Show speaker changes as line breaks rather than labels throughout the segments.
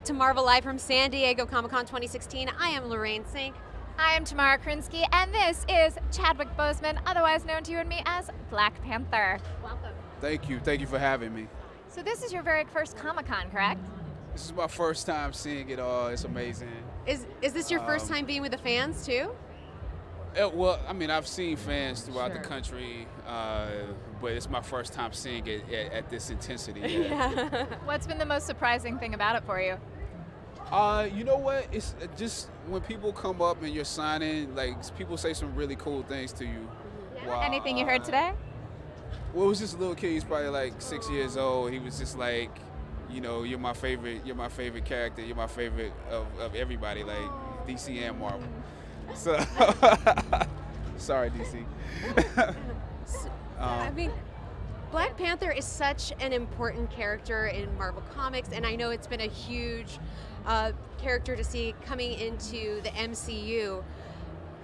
to Marvel Live from San Diego Comic-Con 2016. I am Lorraine Sink.
I am Tamara Krinsky, and this is Chadwick Boseman, otherwise known to you and me as Black Panther.
Welcome.
Thank you for having me.
So this is your very first Comic-Con, correct?
This is my first time seeing it all. It's amazing.
Is this your first time being with the fans too?
Well, I mean, I've seen fans throughout
Sure.
the country, but it's my first time seeing it at this intensity.
Yeah.
What's been the most surprising thing about it for you?
You know what? It's just when people come up and you're signing, like people say some really cool things to you. Wow.
Anything you heard today?
Well, it was just a little kid. He's probably like 6 years old. He was just like, you know, you're my favorite character. You're my favorite of everybody, like DC and Marvel. So, sorry, DC.
I mean, Black Panther is such an important character in Marvel Comics, and I know it's been a huge character to see coming into the MCU.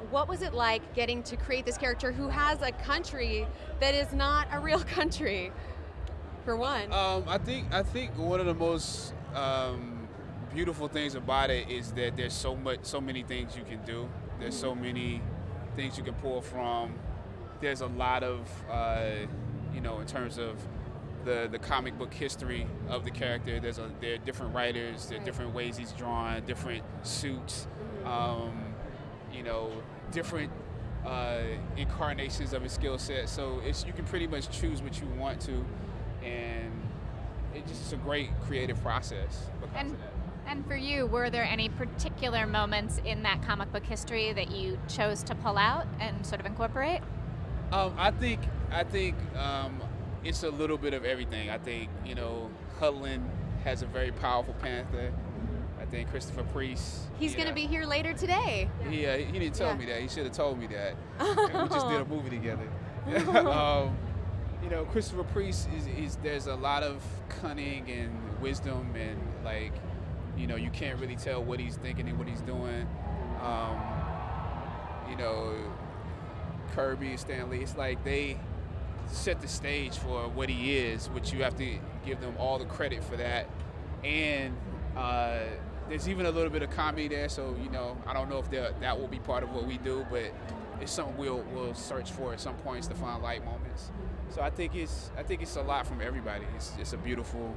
What was it like getting to create this character who has a country that is not a real country, for one?
I think one of the most beautiful things about it is that there's so many things you can do. There's so many things you can pull from. There's a lot of, in terms of the comic book history of the character. There are different writers. There are different ways he's drawn, different suits. Different incarnations of his skill set. So you can pretty much choose what you want to, and it's a great creative process because of that.
And for you, were there any particular moments in that comic book history that you chose to pull out and sort of incorporate?
I think it's a little bit of everything. I think Hudlin has a very powerful Panther. I think Christopher Priest.
He's going to be here later today.
He didn't tell me that. He should have told me that. We just did a movie together. Christopher Priest is there's a lot of cunning and wisdom, and you can't really tell what he's thinking and what he's doing. Kirby, Stanley, it's like they set the stage for what he is, which you have to give them all the credit for that. And there's even a little bit of comedy there, so I don't know if that will be part of what we do, but it's something we'll search for at some points to find light moments. So I think it's a lot from everybody. It's a beautiful.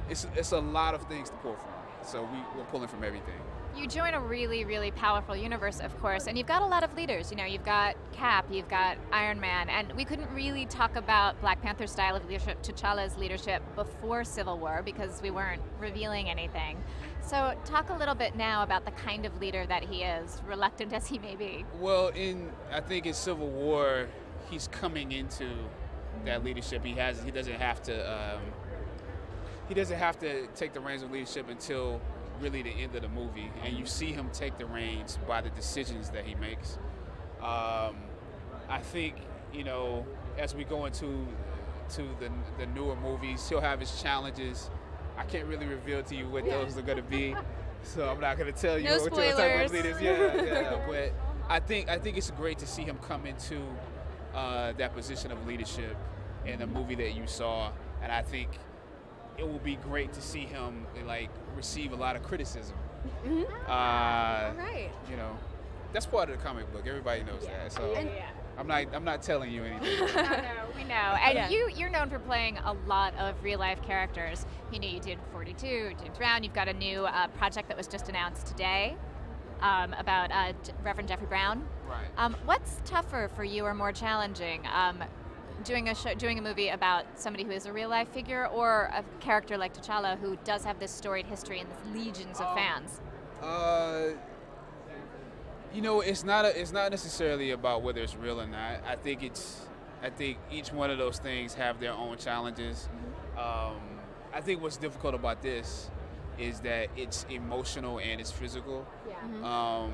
It's a lot of things to pull from. So we're pulling from everything.
You join a really, really powerful universe, of course, and you've got a lot of leaders. You've got Cap, you've got Iron Man, and we couldn't really talk about Black Panther's style of leadership, T'Challa's leadership, before Civil War because we weren't revealing anything. So talk a little bit now about the kind of leader that he is, reluctant as he may be.
Well, I think in Civil War, he's coming into that leadership. He doesn't have to take the reins of leadership until really the end of the movie, and you see him take the reins by the decisions that he makes. I think as we go into the newer movies, he'll have his challenges. I can't really reveal to you what those are going to be, so I'm not going to tell you
No
what type
spoilers.
of leaders. Yeah. But I think it's great to see him come into that position of leadership in the movie that you saw, and I think it will be great to see him receive a lot of criticism.
Mm-hmm. All right.
That's part of the comic book. Everybody knows that. So I'm not telling you anything.
We know. And you're known for playing a lot of real life characters. You did 42, James Brown. You've got a new project that was just announced today about Reverend Jeffrey Brown.
Right.
What's tougher for you or more challenging? Doing a movie about somebody who is a real life figure, or a character like T'Challa who does have this storied history and this legions of fans?
It's not necessarily about whether it's real or not. I think each one of those things have their own challenges. I think what's difficult about this is that it's emotional and it's physical.
Yeah.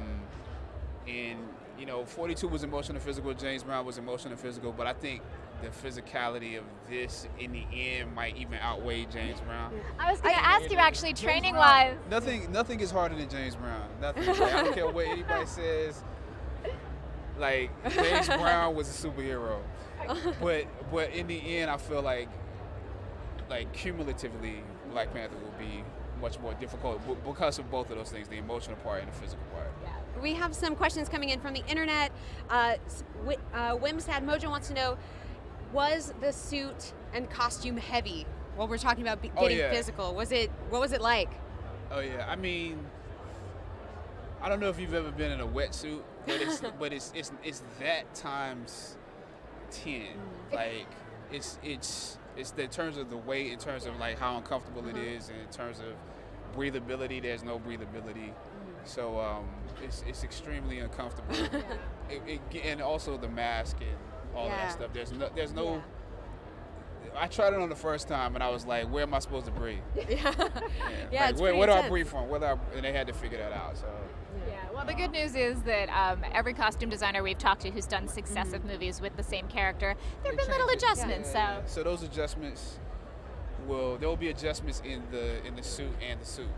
And 42 was emotional and physical, James Brown was emotional and physical, but I think the physicality of this in the end might even outweigh James Brown.
I was going to ask you actually, training-wise.
Nothing is harder than James Brown. Nothing. I don't care what anybody says. James Brown was a superhero, but in the end, I feel like cumulatively, Black Panther will be much more difficult because of both of those things, the emotional part and the physical part.
We have some questions coming in from the internet. Wimsad Mojo wants to know, was the suit and costume heavy? Well, we're talking about getting physical. What was it like?
Oh yeah, I mean, I don't know if you've ever been in a wetsuit, but it's that times 10. Like it's in terms of the weight, in terms of like how uncomfortable it is, and in terms of breathability, there's no breathability. So it's extremely uncomfortable. And also the mask and all that stuff. There's no. I tried it on the first time and I was like, where am I supposed to breathe?
It's
where do I breathe from? And they had to figure that out. So.
Well, the good news is that every costume designer we've talked to who's done successive movies with the same character, there have been little adjustments.
So those adjustments there will be adjustments in the suit and the suit.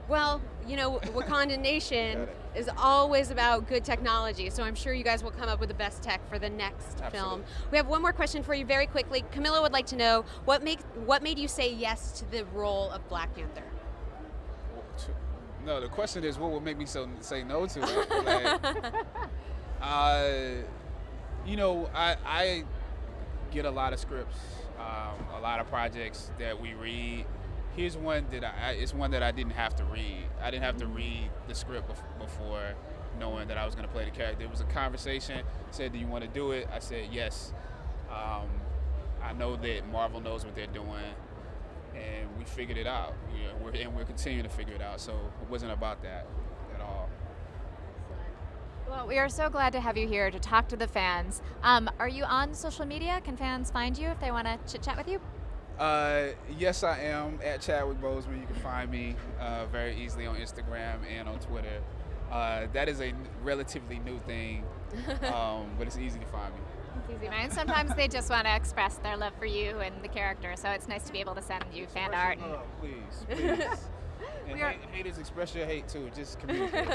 Well, Wakanda Nation is always about good technology, so I'm sure you guys will come up with the best tech for the next film. We have one more question for you very quickly. Camilla would like to know, what made you say yes to the role of Black Panther?
No, the question is, what would make me say no to it? I get a lot of scripts, a lot of projects that we read. Here's one it's one that I didn't have to read. I didn't have to read the script before knowing that I was going to play the character. It was a conversation. Said, do you want to do it? I said yes. I know that Marvel knows what they're doing, and we figured it out. We're continuing to figure it out. So it wasn't about that at all.
Well, we are so glad to have you here to talk to the fans. Are you on social media? Can fans find you if they want to chit-chat with you?
Yes, I am at Chadwick Boseman. You can find me very easily on Instagram and on Twitter. That is a relatively new thing, but it's easy to find me.
It's easy, man. Sometimes they just want to express their love for you and the character, so it's nice to be able to send you fan art.
Please. And haters, express your hate too. Just communicate. All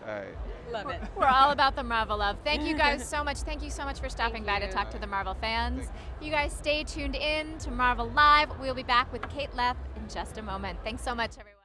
right.
Love it.
We're all about the Marvel love. Thank you guys so much. Thank you so much for stopping by to talk to the Marvel fans. You guys stay tuned in to Marvel Live. We'll be back with Kate Leff in just a moment. Thanks so much, everyone.